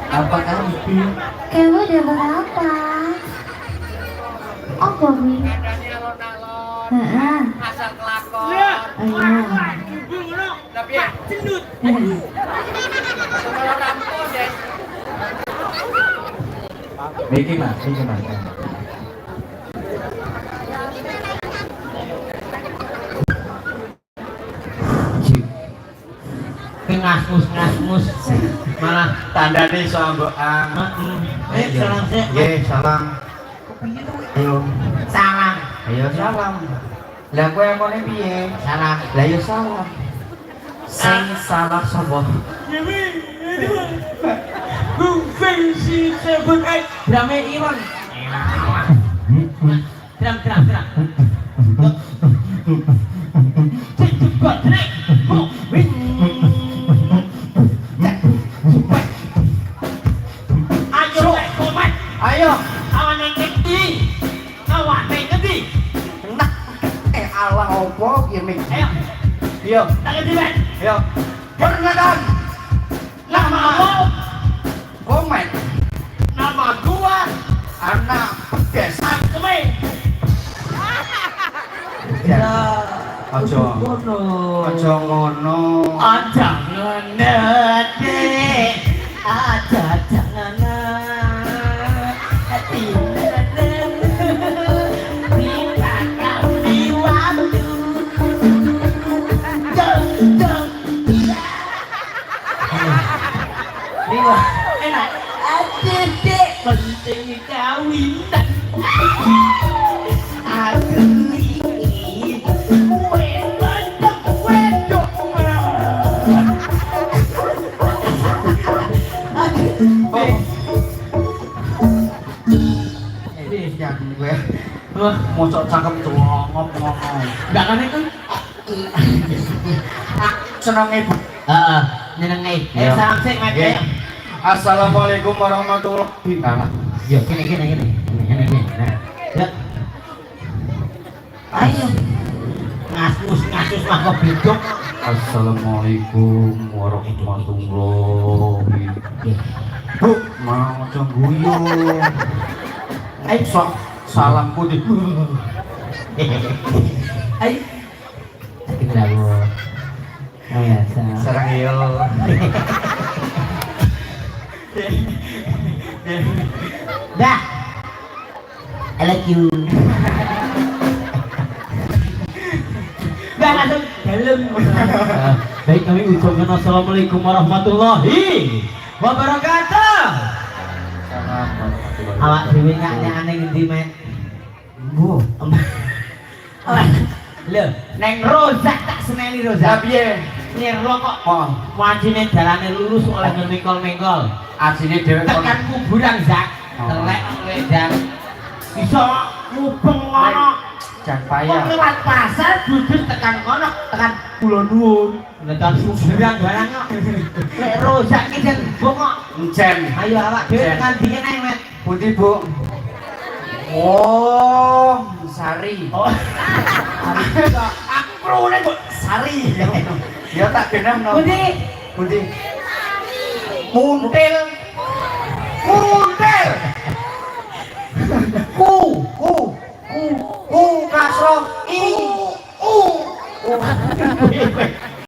Apa kamu? Kamu udah berapa? Oh, Bobby. Heeh. Asal kelakon. Iya. Tapi ya, cendut. Kalau rampok deh. Miki mas. Ngasmus malah Tanda nih sombong. salam sih. Salam. Ayo. Salam. Ayo salam. Lah kowe ngene piye? Salam. Lah yo salam. Sing salah sapa? Ku fungsi sebut drama Iwan. Dram. Cepat naik. Ayo. Awan yang gede. Nah, Allah opo piye Mik? Ayo. Yo. Tak gede ben. Yo. Perkenalkan. Namamu. Komen. Nama gua. Anak desa. Kemi. Aja ngono. Aja ngenete. Aja jangan. Enak, adik penting kawinan. Aku ini wedok. Yang gue mosok cakep ngop ngono. Enggak kan itu? Seneng ibu. Heeh, nyenengi. Salam sik, Mat. Assalamualaikum warahmatullahi wabarakatuh. Yo, gini. Nah. Ya. Ayo. Ngasus mah kok bidok. Assalamualaikum warahmatullahi wabarakatuh. Bu, mau aja guyu. Ayo sok salam putih. Ayo. Kita lo. Ayo, Sarang yo. Dah. I like you. Dah langsung dalam. Baik, kami ucapkan assalamualaikum warahmatullahi wabarakatuh. Awak dhewe nyakne ngendi, Mek? Bu. Lho, neng Rozak tak seneni Rozak. Piye? Nyerlo kok. Wajine dalane lurus oleh mengkol-mengkol. Asine dhewe Tekan kuburan Zak. Telek wedang. Bisa ngubeng ngono. jan payah. Lewat pasar duduk tekan kono, tekan Pulau Nuwun. Tekan kuburan barang kok. Lek Rozak ki jan bongok. Jen. Ayo awak dhewe tekan dingin ae, Met. Putih, Bu. Oh, Sari. Oh. Aku krone kok Sari. Ya tak genah no. Putih. Putih. Muntil. Muntil. Ku kasroh i.